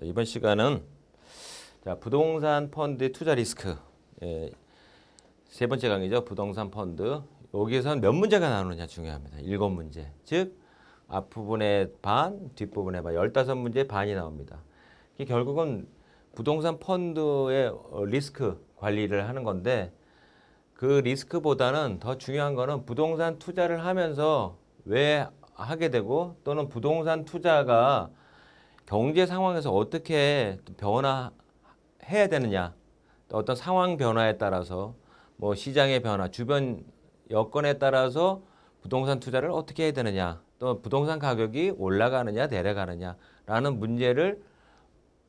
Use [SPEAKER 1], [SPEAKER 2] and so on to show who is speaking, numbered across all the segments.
[SPEAKER 1] 이번 시간은 부동산 펀드 투자 리스크 세 번째 강의죠. 부동산 펀드. 여기에서는 몇 문제가 나오느냐 중요합니다. 7문제. 즉 앞부분에 반, 뒷부분에 반 15문제 반이 나옵니다. 이게 결국은 부동산 펀드의 리스크 관리를 하는 건데 그 리스크보다는 더 중요한 거는 부동산 투자를 하면서 왜 하게 되고 또는 부동산 투자가 경제 상황에서 어떻게 변화해야 되느냐, 또 어떤 상황 변화에 따라서 뭐 시장의 변화, 주변 여건에 따라서 부동산 투자를 어떻게 해야 되느냐, 또 부동산 가격이 올라가느냐 내려가느냐라는 문제를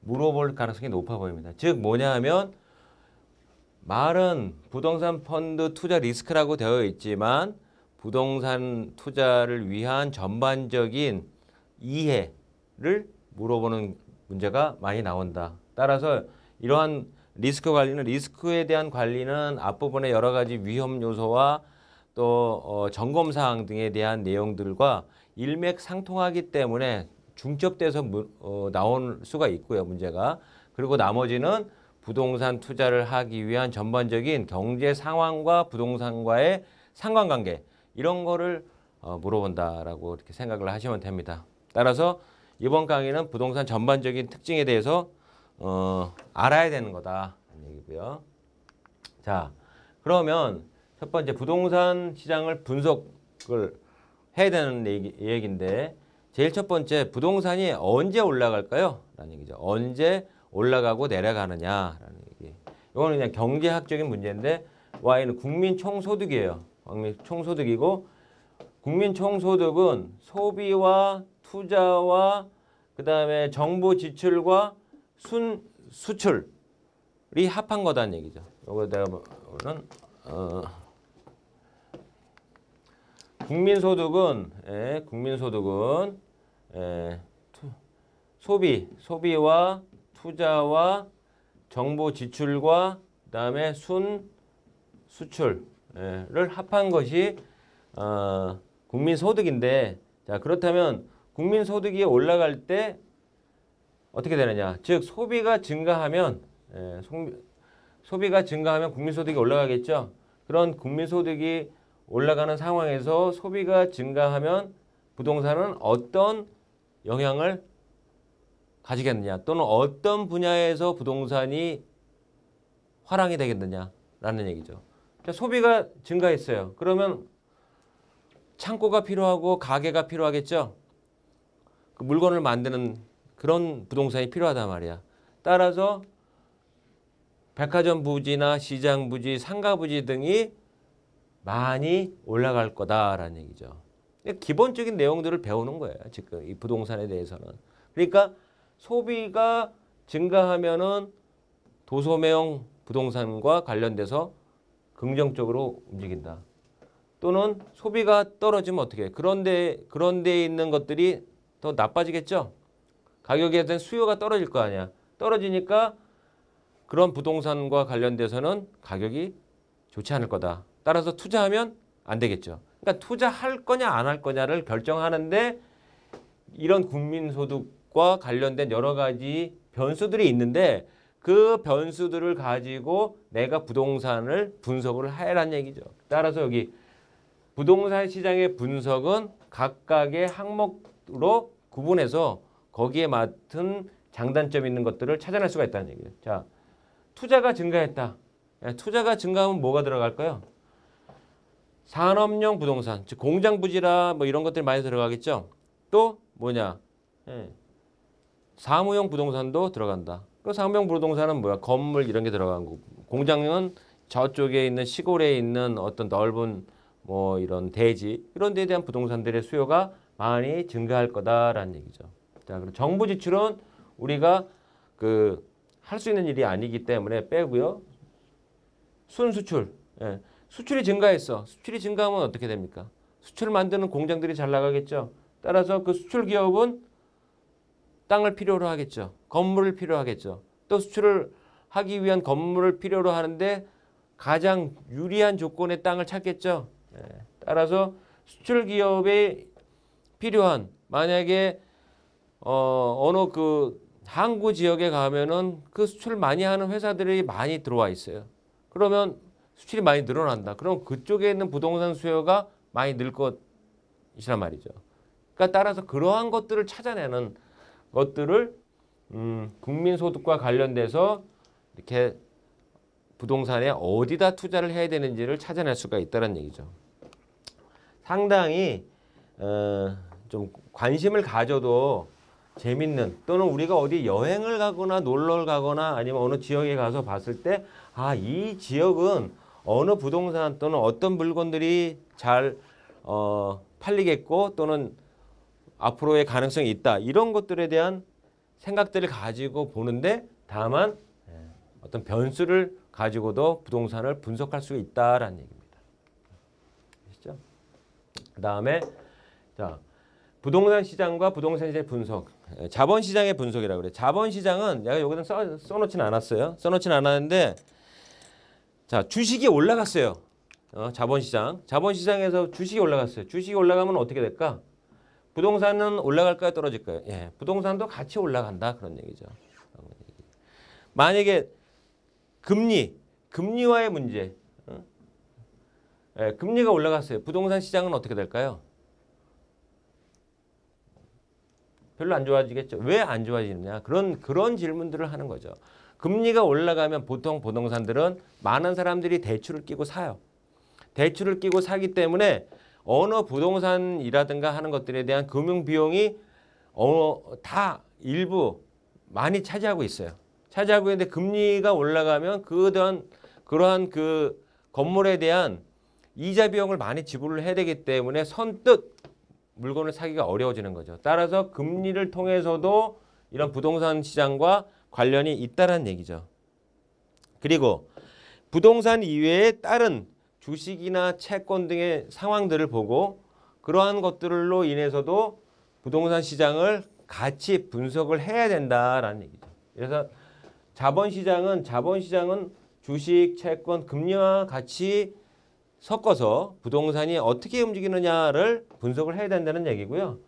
[SPEAKER 1] 물어볼 가능성이 높아 보입니다. 즉 뭐냐 하면 말은 부동산 펀드 투자 리스크라고 되어 있지만 부동산 투자를 위한 전반적인 이해를 물어보는 문제가 많이 나온다. 따라서 이러한 리스크 관리는 리스크에 대한 관리는 앞부분에 여러 가지 위험 요소와 또 점검 사항 등에 대한 내용들과 일맥상통하기 때문에 중첩돼서 나올 수가 있고요, 문제가. 그리고 나머지는 부동산 투자를 하기 위한 전반적인 경제 상황과 부동산과의 상관관계 이런 거를 물어본다라고 이렇게 생각을 하시면 됩니다. 따라서 이번 강의는 부동산 전반적인 특징에 대해서 알아야 되는 거다 얘기고요. 자, 그러면 첫 번째 부동산 시장을 분석을 해야 되는 얘기인데 제일 첫 번째 부동산이 언제 올라갈까요? 라는 얘기죠. 언제 올라가고 내려가느냐라는 얘기. 이거는 그냥 경제학적인 문제인데 Y는 국민 총소득이에요. 국민 총소득이고 국민 총소득은 소비와 투자와 그다음에 정부 지출과 수출이 합한 거다는 얘기죠. 요거 내가 보는 국민소득은 소비와 투자와 정부 지출과 그다음에 수출을 합한 것이 국민소득인데 자 그렇다면 국민소득이 올라갈 때 어떻게 되느냐? 즉 소비가 증가하면 국민소득이 올라가겠죠. 그런 국민소득이 올라가는 상황에서 소비가 증가하면 부동산은 어떤 영향을 가지겠느냐 또는 어떤 분야에서 부동산이 화랑이 되겠느냐라는 얘기죠. 소비가 증가했어요. 그러면 창고가 필요하고 가게가 필요하겠죠. 그 물건을 만드는 그런 부동산이 필요하단 말이야. 따라서 백화점 부지나 시장 부지, 상가 부지 등이 많이 올라갈 거다라는 얘기죠. 기본적인 내용들을 배우는 거예요. 지금 이 부동산에 대해서는. 그러니까 소비가 증가하면은 도소매형 부동산과 관련돼서 긍정적으로 움직인다. 또는 소비가 떨어지면 어떻게 해? 그런 데 있는 것들이 더 나빠지겠죠. 가격에 대한 수요가 떨어질 거 아니야. 떨어지니까 그런 부동산과 관련돼서는 가격이 좋지 않을 거다. 따라서 투자하면 안 되겠죠. 그러니까 투자할 거냐 안 할 거냐를 결정하는데 이런 국민소득과 관련된 여러 가지 변수들이 있는데 그 변수들을 가지고 내가 부동산을 분석을 해라는 얘기죠. 따라서 여기 부동산 시장의 분석은 각각의 항목으로 구분해서 거기에 맞은 장단점 있는 것들을 찾아낼 수가 있다는 얘기예요. 자, 투자가 증가했다. 투자가 증가하면 뭐가 들어갈까요? 산업용 부동산, 즉 공장 부지라 뭐 이런 것들이 많이 들어가겠죠. 또 뭐냐? 사무용 부동산도 들어간다. 그 사무용 부동산은 뭐야? 건물 이런 게 들어간 거고. 공장은 저쪽에 있는 시골에 있는 어떤 넓은 뭐 이런 대지 이런 데에 대한 부동산들의 수요가 많이 증가할 거다라는 얘기죠. 자, 그리고 정부 지출은 우리가 할 수 있는 일이 아니기 때문에 빼고요. 순수출. 수출이 증가했어. 수출이 증가하면 어떻게 됩니까? 수출을 만드는 공장들이 잘 나가겠죠. 따라서 그 수출 기업은 땅을 필요로 하겠죠. 건물을 필요로 하겠죠. 또 수출을 하기 위한 건물을 필요로 하는데 가장 유리한 조건의 땅을 찾겠죠. 따라서 수출 기업에 필요한 만약에 어느 항구 지역에 가면은 그 수출 많이 하는 회사들이 많이 들어와 있어요. 그러면 수출이 많이 늘어난다. 그럼 그쪽에 있는 부동산 수요가 많이 늘 것이란 말이죠. 그러니까 따라서 그러한 것들을 찾아내는 것들을 국민소득과 관련돼서 이렇게 부동산에 어디다 투자를 해야 되는지를 찾아낼 수가 있다는 얘기죠. 상당히 좀 관심을 가져도 재밌는, 또는 우리가 어디 여행을 가거나 놀러 가거나 아니면 어느 지역에 가서 봤을 때 이 지역은 어느 부동산 또는 어떤 물건들이 잘 팔리겠고 또는 앞으로의 가능성이 있다, 이런 것들에 대한 생각들을 가지고 보는데, 다만 어떤 변수를 가지고도 부동산을 분석할 수 있다라는 얘기입니다. 아시죠? 그 다음에 자, 부동산 시장과 부동산 시장의 분석, 자본 시장의 분석이라고 그래요. 자본 시장은 내가 여기다 써놓지는 않았어요. 써놓지는 않았는데, 자, 주식이 올라갔어요. 자본 시장에서 주식이 올라갔어요. 주식이 올라가면 어떻게 될까? 부동산은 올라갈까요, 떨어질까요? 예, 부동산도 같이 올라간다, 그런 얘기죠. 만약에 금리와의 문제, 예, 금리가 올라갔어요. 부동산 시장은 어떻게 될까요? 별로 안 좋아지겠죠. 왜 안 좋아지느냐? 그런 질문들을 하는 거죠. 금리가 올라가면 보통 부동산들은 많은 사람들이 대출을 끼고 사요. 대출을 끼고 사기 때문에 어느 부동산이라든가 하는 것들에 대한 금융 비용이 다 일부 많이 차지하고 있어요. 차지하고 있는데 금리가 올라가면 그러한 그 건물에 대한 이자 비용을 많이 지불을 해야 되기 때문에 선뜻 물건을 사기가 어려워지는 거죠. 따라서 금리를 통해서도 이런 부동산 시장과 관련이 있다는 얘기죠. 그리고 부동산 이외에 다른 주식이나 채권 등의 상황들을 보고 그러한 것들로 인해서도 부동산 시장을 같이 분석을 해야 된다라는 얘기죠. 그래서 자본시장은 주식, 채권, 금리와 같이 섞어서 부동산이 어떻게 움직이느냐를 분석을 해야 된다는 얘기고요.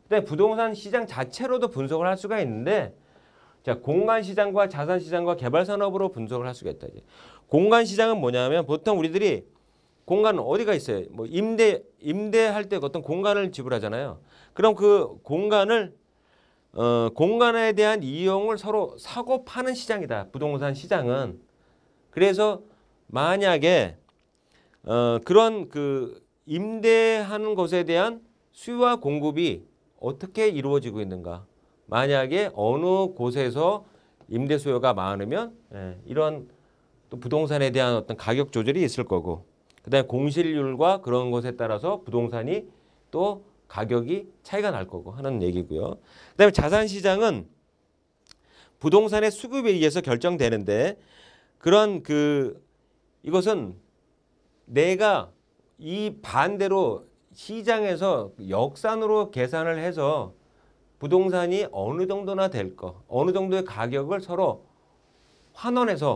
[SPEAKER 1] 근데 부동산 시장 자체로도 분석을 할 수가 있는데, 자, 공간 시장과 자산 시장과 개발 산업으로 분석을 할 수가 있다. 공간 시장은 뭐냐면 보통 우리들이 공간은 어디가 있어요? 뭐 임대할 때 어떤 공간을 지불하잖아요. 그럼 그 공간에 대한 이용을 서로 사고 파는 시장이다, 부동산 시장은. 그래서 만약에 그런 그 임대하는 것에 대한 수요와 공급이 어떻게 이루어지고 있는가. 만약에 어느 곳에서 임대 수요가 많으면 이런 또 부동산에 대한 어떤 가격 조절이 있을 거고, 그다음에 공실률과 그런 것에 따라서 부동산이 또 가격이 차이가 날 거고 하는 얘기고요. 그다음에 자산 시장은 부동산의 수급에 의해서 결정되는데, 그런 이것은 내가 이 반대로 시장에서 역산으로 계산을 해서 부동산이 어느 정도나 될 거, 어느 정도의 가격을 서로 환원해서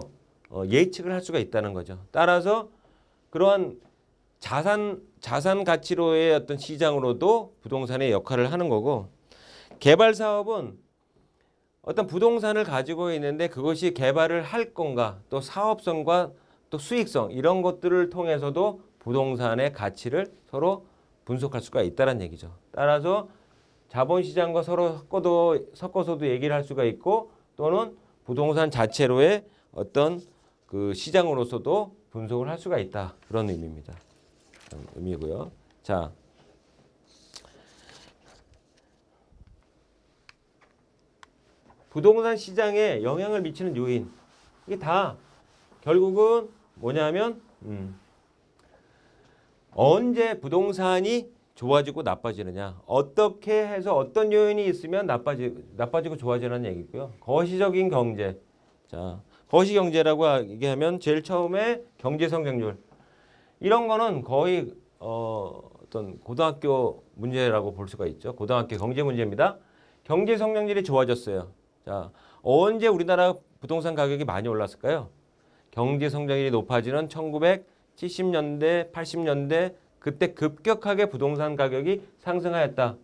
[SPEAKER 1] 예측을 할 수가 있다는 거죠. 따라서 그러한 자산 가치로의 어떤 시장으로도 부동산의 역할을 하는 거고, 개발 사업은 어떤 부동산을 가지고 있는데 그것이 개발을 할 건가, 또 사업성과 또 수익성, 이런 것들을 통해서도 부동산의 가치를 서로 분석할 수가 있다는 얘기죠. 따라서 자본시장과 서로 섞어서도 얘기를 할 수가 있고, 또는 부동산 자체로의 어떤 그 시장으로서도 분석을 할 수가 있다, 그런 의미입니다. 의미고요. 자, 부동산 시장에 영향을 미치는 요인, 이게 다 결국은 뭐냐면 언제 부동산이 좋아지고 나빠지느냐, 어떻게 해서 어떤 요인이 있으면 나빠지고 좋아지는 얘기고요. 거시적인 경제. 자, 거시경제라고 얘기하면 제일 처음에 경제성장률, 이런 거는 거의 어떤 고등학교 문제라고 볼 수가 있죠. 고등학교 경제 문제입니다. 경제성장률이 좋아졌어요. 자, 언제 우리나라 부동산 가격이 많이 올랐을까요? 경제성장률이 높아지는 1970년대, 80년대, 그때 급격하게 부동산 가격이 상승하였다.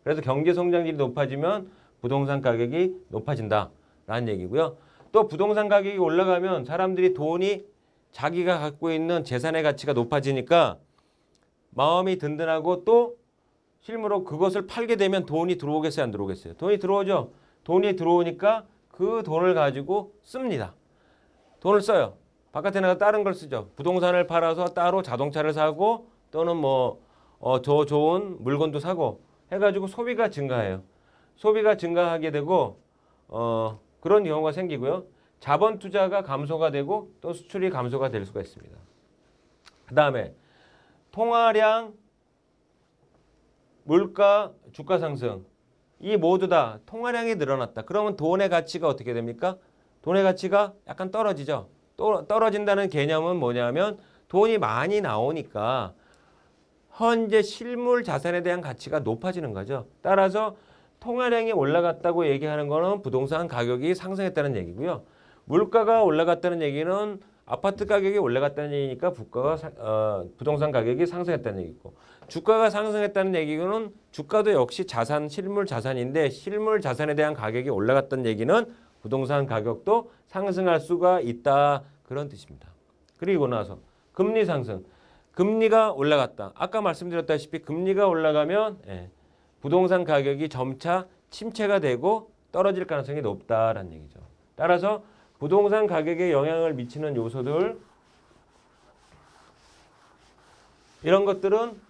[SPEAKER 1] 그래서 경제성장률이 높아지면 부동산 가격이 높아진다라는 얘기고요. 또 부동산 가격이 올라가면 사람들이 돈이 자기가 갖고 있는 재산의 가치가 높아지니까 마음이 든든하고 또 실무로 그것을 팔게 되면 돈이 들어오겠어요, 안 들어오겠어요? 돈이 들어오죠. 돈이 들어오니까 그 돈을 가지고 씁니다. 돈을 써요. 바깥에 나가 다른 걸 쓰죠. 부동산을 팔아서 따로 자동차를 사고 또는 뭐 더 좋은 물건도 사고 해가지고 소비가 증가해요. 소비가 증가하게 되고 그런 경우가 생기고요. 자본 투자가 감소가 되고 또 수출이 감소가 될 수가 있습니다. 그 다음에 통화량, 물가, 주가 상승 이 모두 다 통화량이 늘어났다. 그러면 돈의 가치가 어떻게 됩니까? 돈의 가치가 약간 떨어지죠. 또 떨어진다는 개념은 뭐냐면 돈이 많이 나오니까 현재 실물 자산에 대한 가치가 높아지는 거죠. 따라서 통화량이 올라갔다고 얘기하는 거는 부동산 가격이 상승했다는 얘기고요. 물가가 올라갔다는 얘기는 아파트 가격이 올라갔다는 얘기니까 부동산 가격이 상승했다는 얘기고, 주가가 상승했다는 얘기는 주가도 역시 자산, 실물 자산인데 실물 자산에 대한 가격이 올라갔다는 얘기는 부동산 가격도 상승할 수가 있다, 그런 뜻입니다. 그리고 나서 금리 상승, 금리가 올라갔다. 아까 말씀드렸다시피 금리가 올라가면 부동산 가격이 점차 침체가 되고 떨어질 가능성이 높다라는 얘기죠. 따라서 부동산 가격에 영향을 미치는 요소들 이런 것들은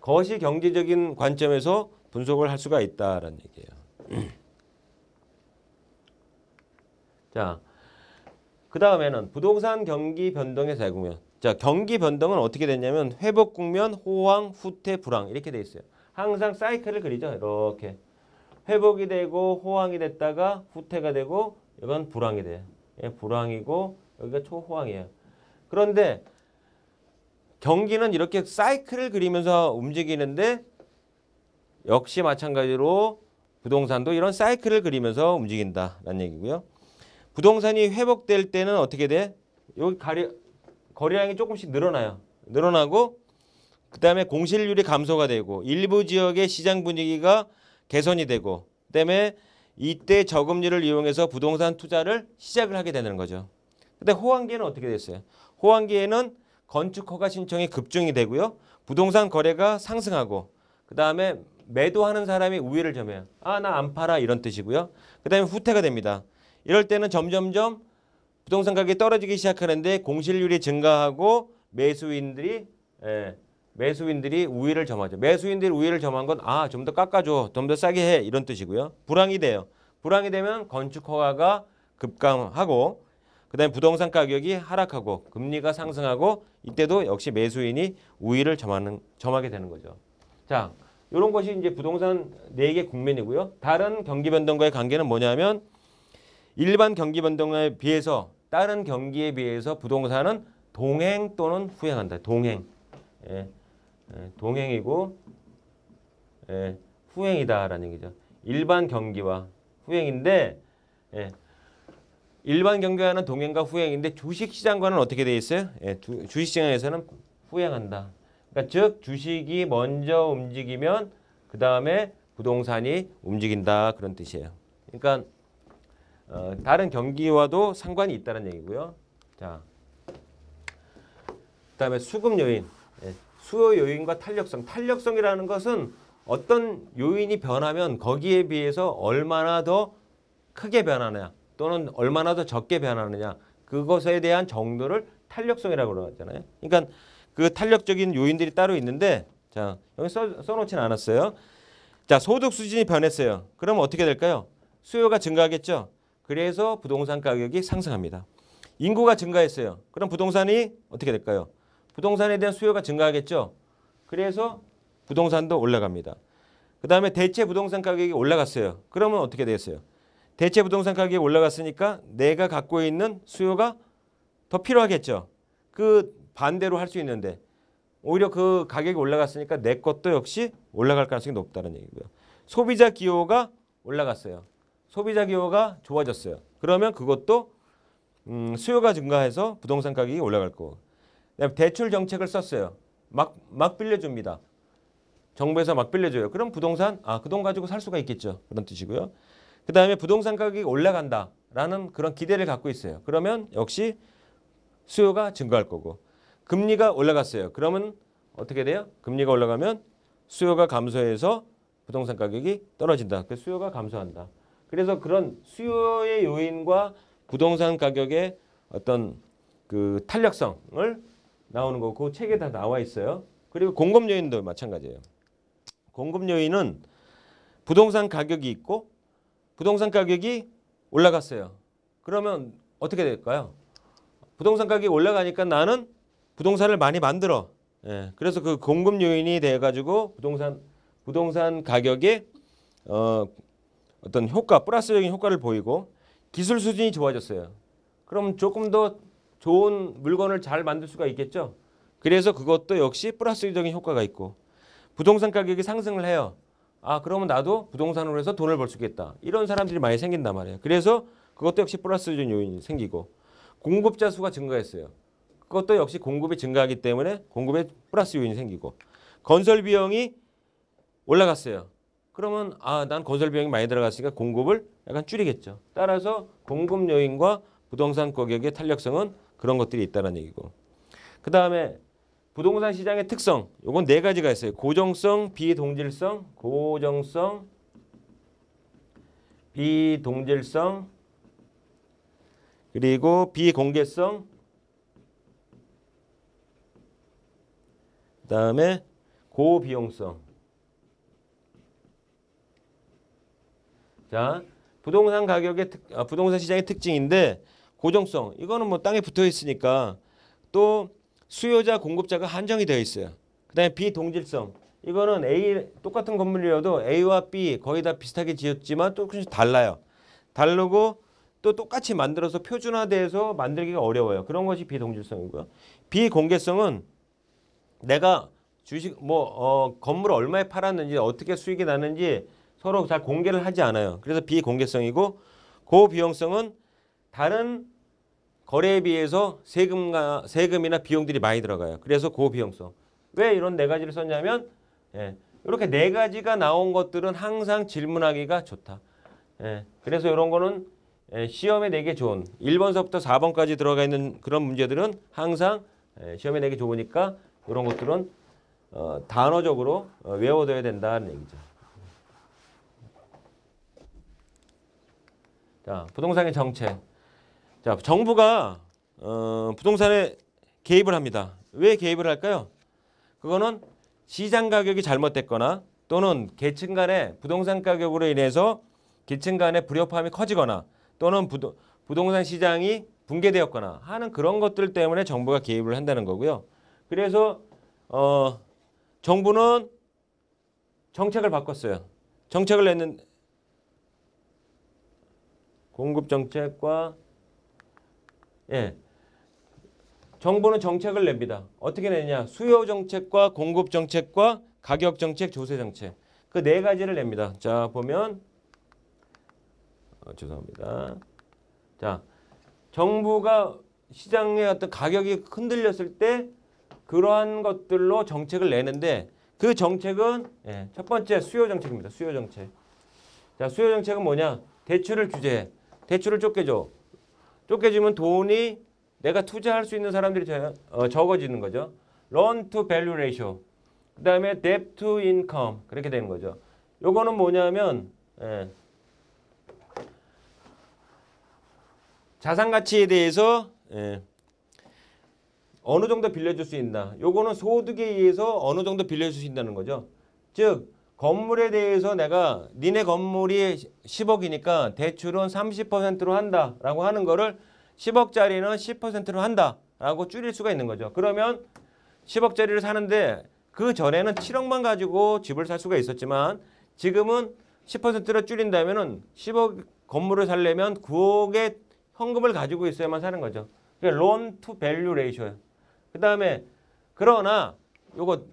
[SPEAKER 1] 거시 경제적인 관점에서 분석을 할 수가 있다라는 얘기예요. 자, 그 다음에는 부동산 경기 변동의 대국면. 자, 경기 변동은 어떻게 됐냐면 회복 국면, 호황, 후퇴, 불황 이렇게 돼 있어요. 항상 사이클을 그리죠. 이렇게 회복이 되고 호황이 됐다가 후퇴가 되고 이건 불황이 돼요. 불황이고 여기가 초호황이에요. 그런데 경기는 이렇게 사이클을 그리면서 움직이는데 역시 마찬가지로 부동산도 이런 사이클을 그리면서 움직인다라는 얘기고요. 부동산이 회복될 때는 어떻게 돼? 여기 거래량이 조금씩 늘어나요. 늘어나고 그 다음에 공실률이 감소가 되고 일부 지역의 시장 분위기가 개선이 되고 그다음에 이때 저금리를 이용해서 부동산 투자를 시작을 하게 되는 거죠. 근데 호황기에는 어떻게 됐어요? 호황기에는 건축 허가 신청이 급증이 되고요. 부동산 거래가 상승하고 그 다음에 매도하는 사람이 우위를 점해요. 아, 나 안 팔아 이런 뜻이고요. 그 다음에 후퇴가 됩니다. 이럴 때는 점점점 부동산 가격이 떨어지기 시작하는데 공실률이 증가하고 매수인들이 우위를 점하죠. 매수인들이 우위를 점한 건 좀 더 깎아줘, 좀 더 싸게 해 이런 뜻이고요. 불황이 돼요. 불황이 되면 건축 허가가 급감하고 그다음에 부동산 가격이 하락하고 금리가 상승하고 이때도 역시 매수인이 우위를 점하게 되는 거죠. 자, 이런 것이 이제 부동산 4개 국면이고요. 다른 경기 변동과의 관계는 뭐냐면 일반 경기 변동에 비해서 다른 경기에 비해서 부동산은 동행 또는 후행한다. 동행. 동행이고 후행이다라는 얘기죠. 일반 경기와 후행인데 일반 경기와는 동행과 후행인데 주식시장과는 어떻게 돼 있어요? 주식시장에서는 후행한다. 그러니까 즉 주식이 먼저 움직이면 그 다음에 부동산이 움직인다, 그런 뜻이에요. 그러니까 다른 경기와도 상관이 있다는 얘기고요. 자, 그다음에 수급 요인, 수요 요인과 탄력성. 탄력성이라는 것은 어떤 요인이 변하면 거기에 비해서 얼마나 더 크게 변하느냐 또는 얼마나 더 적게 변하느냐, 그것에 대한 정도를 탄력성이라고 그러잖아요. 그러니까 그 탄력적인 요인들이 따로 있는데, 자, 여기 써놓지는 않았어요. 자, 소득 수준이 변했어요. 그러면 어떻게 될까요? 수요가 증가하겠죠. 그래서 부동산 가격이 상승합니다. 인구가 증가했어요. 그럼 부동산이 어떻게 될까요? 부동산에 대한 수요가 증가하겠죠. 그래서 부동산도 올라갑니다. 그 다음에 대체 부동산 가격이 올라갔어요. 그러면 어떻게 됐어요? 대체 부동산 가격이 올라갔으니까 내가 갖고 있는 수요가 더 필요하겠죠. 그 반대로 할 수 있는데 오히려 그 가격이 올라갔으니까 내 것도 역시 올라갈 가능성이 높다는 얘기고요. 소비자 기호가 올라갔어요. 소비자 기호가 좋아졌어요. 그러면 그것도 수요가 증가해서 부동산 가격이 올라갈 거고. 그다음에 대출 정책을 썼어요. 막 빌려줍니다. 정부에서 막 빌려줘요. 그럼 부동산 그 돈 가지고 살 수가 있겠죠. 그런 뜻이고요. 그 다음에 부동산 가격이 올라간다라는 그런 기대를 갖고 있어요. 그러면 역시 수요가 증가할 거고 금리가 올라갔어요. 그러면 어떻게 돼요? 금리가 올라가면 수요가 감소해서 부동산 가격이 떨어진다. 그 수요가 감소한다. 그래서 그런 수요의 요인과 부동산 가격의 어떤 그 탄력성을 나오는 거고 그 책에 다 나와 있어요. 그리고 공급 요인도 마찬가지예요. 공급 요인은 부동산 가격이 있고 부동산 가격이 올라갔어요. 그러면 어떻게 될까요? 부동산 가격이 올라가니까 나는 부동산을 많이 만들어. 예, 그래서 그 공급 요인이 돼가지고 부동산 가격에 어떤 효과, 플러스적인 효과를 보이고 기술 수준이 좋아졌어요. 그럼 조금 더 좋은 물건을 잘 만들 수가 있겠죠. 그래서 그것도 역시 플러스적인 효과가 있고 부동산 가격이 상승을 해요. 그러면 나도 부동산으로 해서 돈을 벌 수 있겠다. 이런 사람들이 많이 생긴단 말이에요. 그래서 그것도 역시 플러스적인 요인이 생기고 공급자 수가 증가했어요. 그것도 역시 공급이 증가하기 때문에 공급에 플러스 요인이 생기고 건설 비용이 올라갔어요. 그러면 난 건설 비용이 많이 들어갔으니까 공급을 약간 줄이겠죠. 따라서 공급 요인과 부동산 가격의 탄력성은 그런 것들이 있다는 얘기고. 그 다음에 부동산 시장의 특성, 요건 네 가지가 있어요. 고정성, 비동질성, 비동질성, 그리고 비공개성, 그 다음에 고비용성. 자, 부동산 가격의 부동산 시장의 특징인데 고정성, 이거는 뭐 땅에 붙어 있으니까 또 수요자 공급자가 한정이 되어 있어요. 그다음에 비동질성, 이거는 A 똑같은 건물이라도 A와 B 거의 다 비슷하게 지었지만 조금씩 달라요. 다르고 또 똑같이 만들어서 표준화돼서 만들기가 어려워요. 그런 것이 비동질성이고요. 비공개성은 내가 주식 건물을 얼마에 팔았는지 어떻게 수익이 나는지 서로 잘 공개를 하지 않아요. 그래서 비공개성이고 고비용성은 다른 거래에 비해서 세금이나 비용들이 많이 들어가요. 그래서 고비용성. 왜 이런 네 가지를 썼냐면 이렇게 네 가지가 나온 것들은 항상 질문하기가 좋다. 그래서 이런 거는 시험에 내기 좋은 1번서부터 4번까지 들어가 있는 그런 문제들은 항상 시험에 내기 좋으니까 이런 것들은 단어적으로 외워둬야 된다는 얘기죠. 자, 부동산의 정책. 자, 정부가 부동산에 개입을 합니다. 왜 개입을 할까요? 그거는 시장 가격이 잘못됐거나 또는 계층 간의 부동산 가격으로 인해서 계층 간의 불협화음이 커지거나 또는 부동산 시장이 붕괴되었거나 하는 그런 것들 때문에 정부가 개입을 한다는 거고요. 그래서 정부는 정책을 바꿨어요. 정책을 냈는 공급 정책과 정부는 정책을 냅니다. 어떻게 내냐? 수요 정책과 공급 정책과 가격 정책, 조세 정책. 그 네 가지를 냅니다. 자, 보면 죄송합니다. 자, 정부가 시장의 어떤 가격이 흔들렸을 때 그러한 것들로 정책을 내는데 그 정책은 첫 번째 수요 정책입니다. 수요 정책. 자, 수요 정책은 뭐냐? 대출을 규제해. 대출을 좁게줘. 좁게주면 돈이 내가 투자할 수 있는 사람들이 적어지는 거죠. Loan to value ratio. 그 다음에 debt to income. 그렇게 되는 거죠. 요거는 뭐냐면 자산 가치에 대해서 어느 정도 빌려줄 수 있나. 요거는 소득에 의해서 어느 정도 빌려줄 수 있다는 거죠. 즉 건물에 대해서 내가 니네 건물이 10억이니까 대출은 30%로 한다라고 하는 거를 10억짜리는 10%로 한다라고 줄일 수가 있는 거죠. 그러면 10억짜리를 사는데 그 전에는 7억만 가지고 집을 살 수가 있었지만 지금은 10%로 줄인다면은 10억 건물을 살려면 9억의 현금을 가지고 있어야만 사는 거죠. 그러니까 loan to value ratio예요. 그 다음에 그러나 요거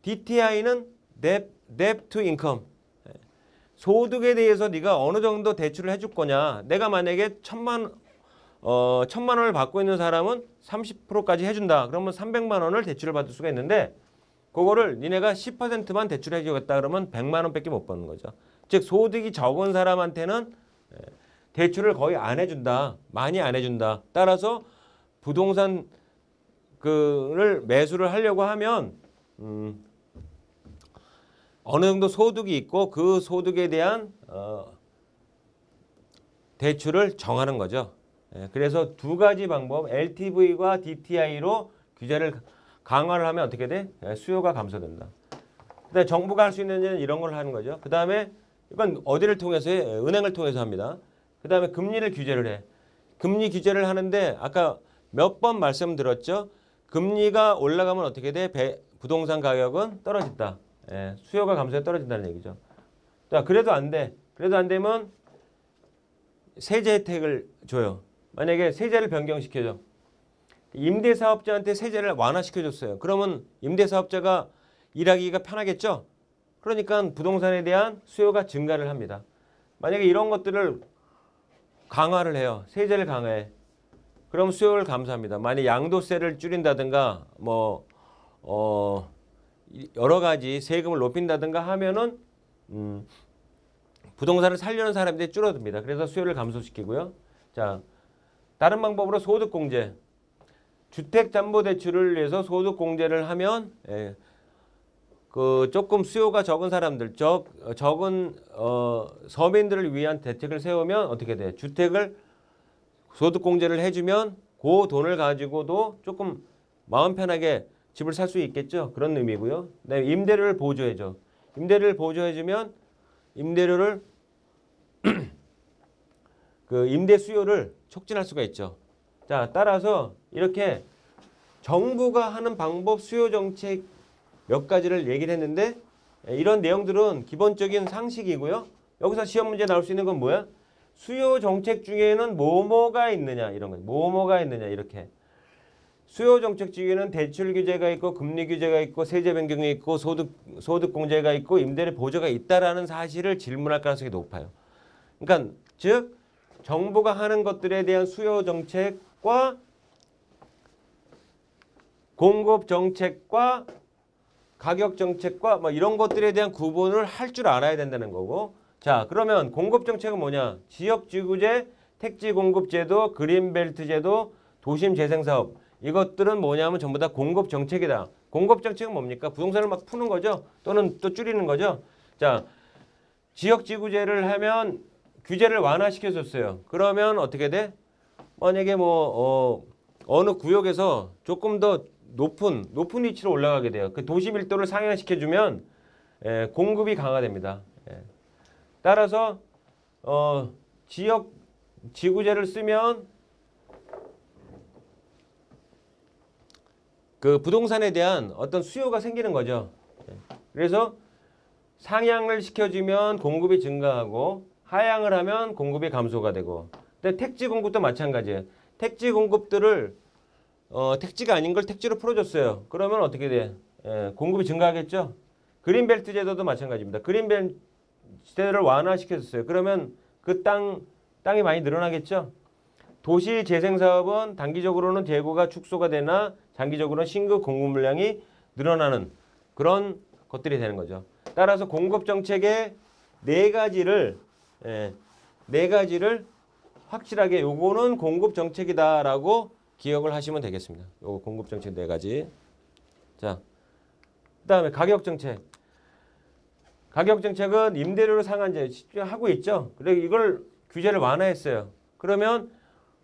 [SPEAKER 1] DTI는 debt to income. 소득에 대해서 네가 어느 정도 대출을 해줄 거냐. 내가 만약에 1,000만 원을 받고 있는 사람은 30%까지 해준다. 그러면 300만 원을 대출을 받을 수가 있는데 그거를 니네가 10%만 대출해 주겠다 그러면 100만 원밖에 못 받는 거죠. 즉 소득이 적은 사람한테는 대출을 거의 안 해준다. 많이 안 해준다. 따라서 부동산 그를 매수를 하려고 하면 어느 정도 소득이 있고 그 소득에 대한 대출을 정하는 거죠. 그래서 두 가지 방법 LTV와 DTI로 규제를 강화를 하면 어떻게 돼? 수요가 감소된다. 근데 정부가 할 수 있는 일은 이런 걸 하는 거죠. 그 다음에 이건 어디를 통해서 해? 은행을 통해서 합니다. 그 다음에 금리를 규제를 해. 금리 규제를 하는데 아까 몇 번 말씀드렸죠. 금리가 올라가면 어떻게 돼? 부동산 가격은 떨어진다. 수요가 감소해 떨어진다는 얘기죠. 자, 그래도 안 돼. 그래도 안 되면 세제 혜택을 줘요. 만약에 세제를 변경시켜줘. 임대사업자한테 세제를 완화시켜줬어요. 그러면 임대사업자가 일하기가 편하겠죠? 그러니까 부동산에 대한 수요가 증가를 합니다. 만약에 이런 것들을 강화를 해요. 세제를 강화해. 그럼 수요를 감소합니다. 만약 양도세를 줄인다든가 여러 가지 세금을 높인다든가 하면은 부동산을 살려는 사람들이 줄어듭니다. 그래서 수요를 감소시키고요. 자, 다른 방법으로 소득공제. 주택담보대출을 위해서 소득공제를 하면 그 조금 수요가 적은 사람들, 적은 서민들을 위한 대책을 세우면 어떻게 돼? 주택을 소득공제를 해주면 그 돈을 가지고도 조금 마음 편하게 집을 살 수 있겠죠. 그런 의미고요. 그다음에 임대료를 보조해줘. 임대료를 보조해주면 임대료를 그 임대 수요를 촉진할 수가 있죠. 자, 따라서 이렇게 정부가 하는 방법 수요 정책 몇 가지를 얘기를 했는데 이런 내용들은 기본적인 상식이고요. 여기서 시험 문제 나올 수 있는 건 뭐야? 수요 정책 중에는 뭐뭐가 있느냐 이런 거예요. 뭐뭐가 있느냐 이렇게. 수요 정책 중에는 대출 규제가 있고 금리 규제가 있고 세제 변경이 있고 소득 공제가 있고 임대료 보조가 있다라는 사실을 질문할 가능성이 높아요. 그러니까 즉 정부가 하는 것들에 대한 수요 정책과 공급 정책과 가격 정책과 뭐 이런 것들에 대한 구분을 할 줄 알아야 된다는 거고. 자, 그러면 공급 정책은 뭐냐? 지역지구제, 택지공급제도, 그린벨트제도, 도심재생사업. 이것들은 뭐냐면 전부 다 공급 정책이다. 공급 정책은 뭡니까? 부동산을 막 푸는 거죠. 또는 또 줄이는 거죠. 자, 지역지구제를 하면 규제를 완화시켜줬어요. 그러면 어떻게 돼? 만약에 어느 구역에서 조금 더 높은 위치로 올라가게 돼요. 그 도시 밀도를 상향시켜주면 공급이 강화됩니다. 따라서 지역 지구제를 쓰면 그 부동산에 대한 어떤 수요가 생기는 거죠. 그래서 상향을 시켜주면 공급이 증가하고 하향을 하면 공급이 감소가 되고. 근데 택지 공급도 마찬가지예요. 택지 공급들을 택지가 아닌 걸 택지로 풀어줬어요. 그러면 어떻게 돼? 공급이 증가하겠죠. 그린벨트 제도도 마찬가지입니다. 그린벨트 제도를 완화시켜줬어요. 그러면 그 땅이 많이 늘어나겠죠. 도시 재생 사업은 단기적으로는 재고가 축소가 되나 장기적으로는 신규 공급 물량이 늘어나는 그런 것들이 되는 거죠. 따라서 공급 정책의 네 가지를 확실하게 요거는 공급 정책이다라고 기억을 하시면 되겠습니다. 요거 공급 정책 네 가지. 자, 그다음에 가격 정책. 가격 정책은 임대료를 상한제 하고 있죠. 그래 이걸 규제를 완화했어요. 그러면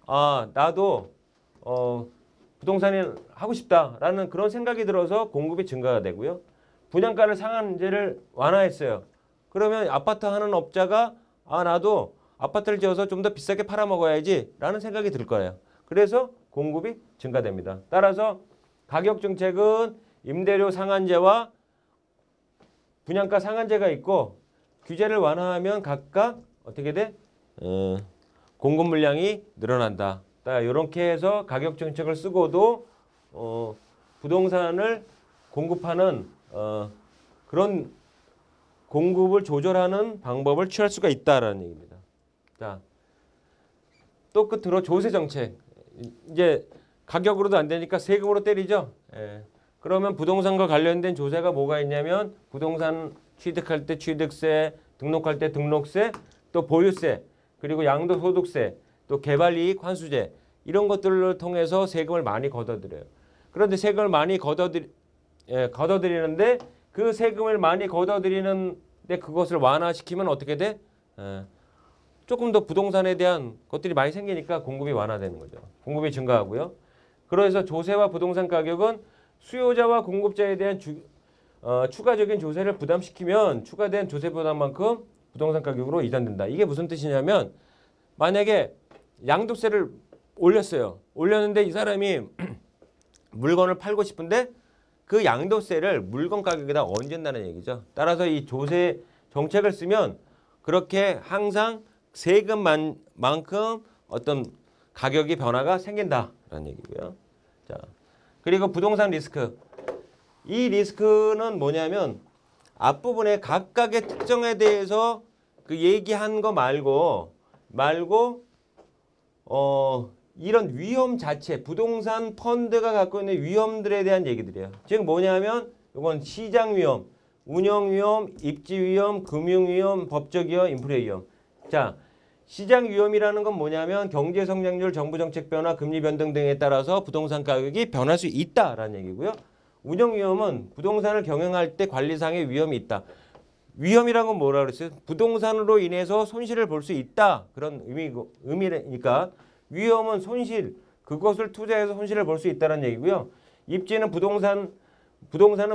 [SPEAKER 1] 나도 부동산을 하고 싶다라는 그런 생각이 들어서 공급이 증가가 되고요. 분양가를 상한제를 완화했어요. 그러면 아파트 하는 업자가 나도 아파트를 지어서 좀 더 비싸게 팔아먹어야지 라는 생각이 들 거예요. 그래서 공급이 증가됩니다. 따라서 가격 정책은 임대료 상한제와 분양가 상한제가 있고 규제를 완화하면 각각 어떻게 돼? 공급 물량이 늘어난다. 이렇게 해서 가격 정책을 쓰고도 부동산을 공급하는 그런 공급을 조절하는 방법을 취할 수가 있다라는 얘기입니다. 자, 또 끝으로 조세 정책. 이제 가격으로도 안 되니까 세금으로 때리죠. 그러면 부동산과 관련된 조세가 뭐가 있냐면 부동산 취득할 때 취득세, 등록할 때 등록세, 또 보유세, 그리고 양도소득세, 또 개발이익 환수제 이런 것들을 통해서 세금을 많이 걷어들여요. 그런데 세금을 많이 걷어들이는데 그 세금을 많이 걷어들이는데 그것을 완화시키면 어떻게 돼? 조금 더 부동산에 대한 것들이 많이 생기니까 공급이 완화되는 거죠. 공급이 증가하고요. 그래서 조세와 부동산 가격은 수요자와 공급자에 대한 추가적인 조세를 부담시키면 추가된 조세 부담만큼 부동산 가격으로 이전된다. 이게 무슨 뜻이냐면 만약에 양도세를 올렸어요. 올렸는데 이 사람이 물건을 팔고 싶은데 그 양도세를 물건 가격에다 얹는다는 얘기죠. 따라서 이 조세 정책을 쓰면 그렇게 항상 세금만큼 어떤 가격의 변화가 생긴다라는 얘기고요. 자, 그리고 부동산 리스크. 이 리스크는 뭐냐면 앞부분에 각각의 특정에 대해서 그 얘기한 거 말고 이런 위험 자체, 부동산 펀드가 갖고 있는 위험들에 대한 얘기들이에요. 즉 뭐냐면 이건 시장 위험, 운영 위험, 입지 위험, 금융 위험, 법적 위험, 인플레 위험. 자, 시장 위험이라는 건 뭐냐면 경제 성장률, 정부 정책 변화, 금리 변동 등에 따라서 부동산 가격이 변할 수 있다라는 얘기고요. 운영 위험은 부동산을 경영할 때 관리상의 위험이 있다. 위험이라는 건 뭐라 그랬어요? 부동산으로 인해서 손실을 볼 수 있다. 그런 의미니까 위험은 손실, 그것을 투자해서 손실을 볼 수 있다는 얘기고요. 입지는 부동산은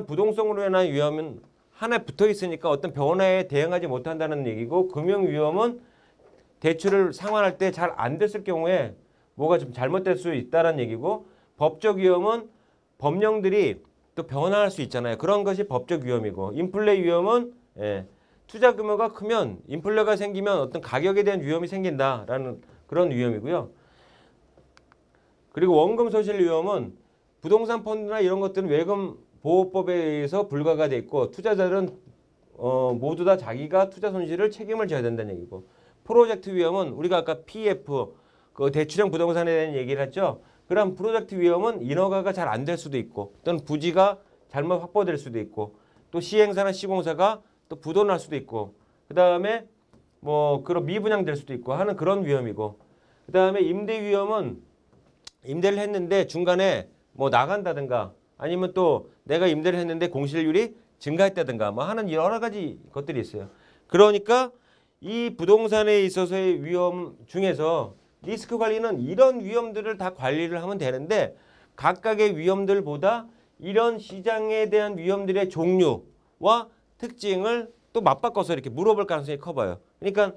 [SPEAKER 1] 부동성으로 인한 위험은 하나에 붙어 있으니까 어떤 변화에 대응하지 못한다는 얘기고, 금융 위험은 대출을 상환할 때 잘 안 됐을 경우에 뭐가 좀 잘못될 수 있다는 얘기고, 법적 위험은 법령들이 또 변화할 수 있잖아요. 그런 것이 법적 위험이고, 인플레 위험은 투자 규모가 크면 인플레가 생기면 어떤 가격에 대한 위험이 생긴다라는 그런 위험이고요. 그리고 원금 소실 위험은 부동산 펀드나 이런 것들은 외금 보호법에 의해서 불가가 돼 있고 투자자들은 모두 다 자기가 투자 손실을 책임을 져야 된다는 얘기고, 프로젝트 위험은 우리가 아까 PF 그 대출형 부동산에 대한 얘기를 했죠. 그럼 프로젝트 위험은 인허가가 잘 안 될 수도 있고 또는 부지가 잘못 확보될 수도 있고 또 시행사나 시공사가 또 부도날 수도 있고 그다음에 뭐 그런 미분양될 수도 있고 하는 그런 위험이고, 그다음에 임대 위험은 임대를 했는데 중간에 뭐 나간다든가 아니면 또 내가 임대를 했는데 공실률이 증가했다든가 뭐 하는 여러 가지 것들이 있어요. 그러니까 이 부동산에 있어서의 위험 중에서 리스크 관리는 이런 위험들을 다 관리를 하면 되는데 각각의 위험들보다 이런 시장에 대한 위험들의 종류와 특징을 또 맞바꿔서 이렇게 물어볼 가능성이 커 보여요. 그러니까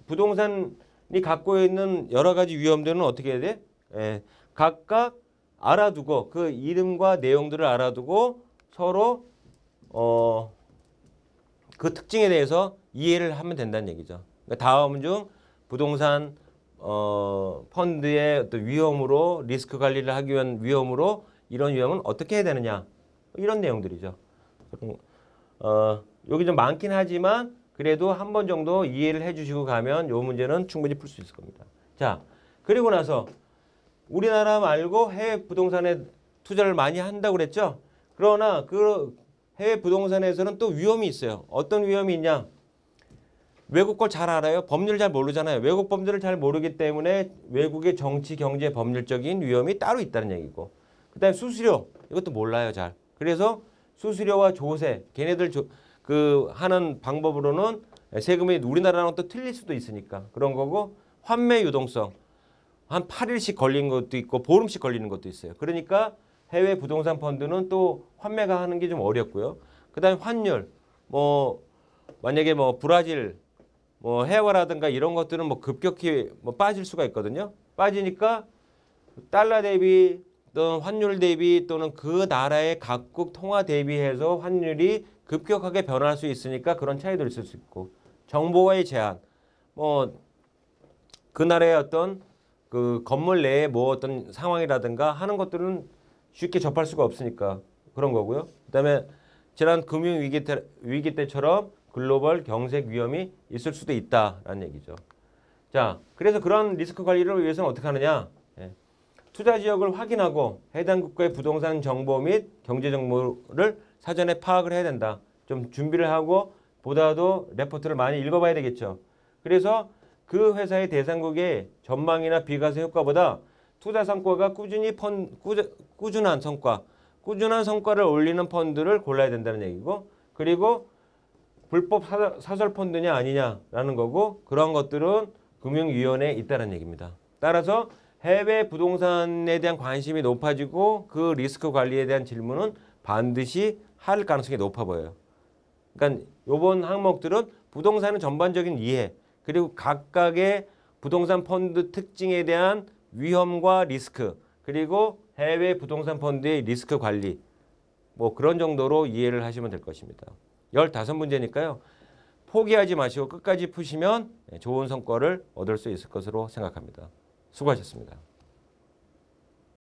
[SPEAKER 1] 부동산이 갖고 있는 여러 가지 위험들은 어떻게 해야 돼? 각각 알아두고 그 이름과 내용들을 알아두고 서로 그 특징에 대해서 이해를 하면 된다는 얘기죠. 그러니까 다음 중 부동산 펀드의 어떤 위험으로 리스크 관리를 하기 위한 위험으로 이런 위험은 어떻게 해야 되느냐 이런 내용들이죠. 여기 좀 많긴 하지만 그래도 한 번 정도 이해를 해주시고 가면 이 문제는 충분히 풀 수 있을 겁니다. 자, 그리고 나서 우리나라 말고 해외 부동산에 투자를 많이 한다고 그랬죠. 그러나 그 해외 부동산에서는 또 위험이 있어요. 어떤 위험이 있냐? 외국 걸 잘 알아요. 법률 잘 모르잖아요. 외국 법률을 잘 모르기 때문에 외국의 정치, 경제, 법률적인 위험이 따로 있다는 얘기고, 그다음에 수수료 이것도 몰라요 잘. 그래서 수수료와 조세 걔네들 하는 방법으로는 세금이 우리나라랑 또 틀릴 수도 있으니까 그런 거고, 환매 유동성 한 8일씩 걸리는 것도 있고 보름씩 걸리는 것도 있어요. 그러니까 해외 부동산 펀드는 또 환매가 하는 게 좀 어렵고요. 그다음에 환율 뭐 만약에 뭐 브라질 뭐 해외라든가 이런 것들은 뭐 급격히 뭐 빠질 수가 있거든요. 빠지니까 달러 대비 또는 환율 대비 또는 그 나라의 각국 통화 대비해서 환율이 급격하게 변할 수 있으니까 그런 차이도 있을 수 있고, 정보의 제한 뭐 그 나라의 어떤 그 건물 내에 뭐 어떤 상황이라든가 하는 것들은 쉽게 접할 수가 없으니까 그런 거고요. 그다음에 지난 금융 위기 때처럼 글로벌 경색 위험이 있을 수도 있다라는 얘기죠. 자, 그래서 그런 리스크 관리를 위해서는 어떻게 하느냐? 투자 지역을 확인하고 해당 국가의 부동산 정보 및 경제 정보를 사전에 파악을 해야 된다. 좀 준비를 하고 보다도 레포트를 많이 읽어봐야 되겠죠. 그래서 그 회사의 대상국의 전망이나 비과세 효과보다 투자 성과가 꾸준한 성과를 올리는 펀드를 골라야 된다는 얘기고, 그리고 불법 사설 펀드냐 아니냐라는 거고, 그런 것들은 금융위원회에 있다는 얘기입니다. 따라서 해외 부동산에 대한 관심이 높아지고 그 리스크 관리에 대한 질문은 반드시 할 가능성이 높아 보여요. 그러니까 이번 항목들은 부동산의 전반적인 이해, 그리고 각각의 부동산 펀드 특징에 대한 위험과 리스크, 그리고 해외 부동산 펀드의 리스크 관리, 뭐 그런 정도로 이해를 하시면 될 것입니다. 15문제니까요. 포기하지 마시고 끝까지 푸시면 좋은 성과를 얻을 수 있을 것으로 생각합니다. 수고하셨습니다.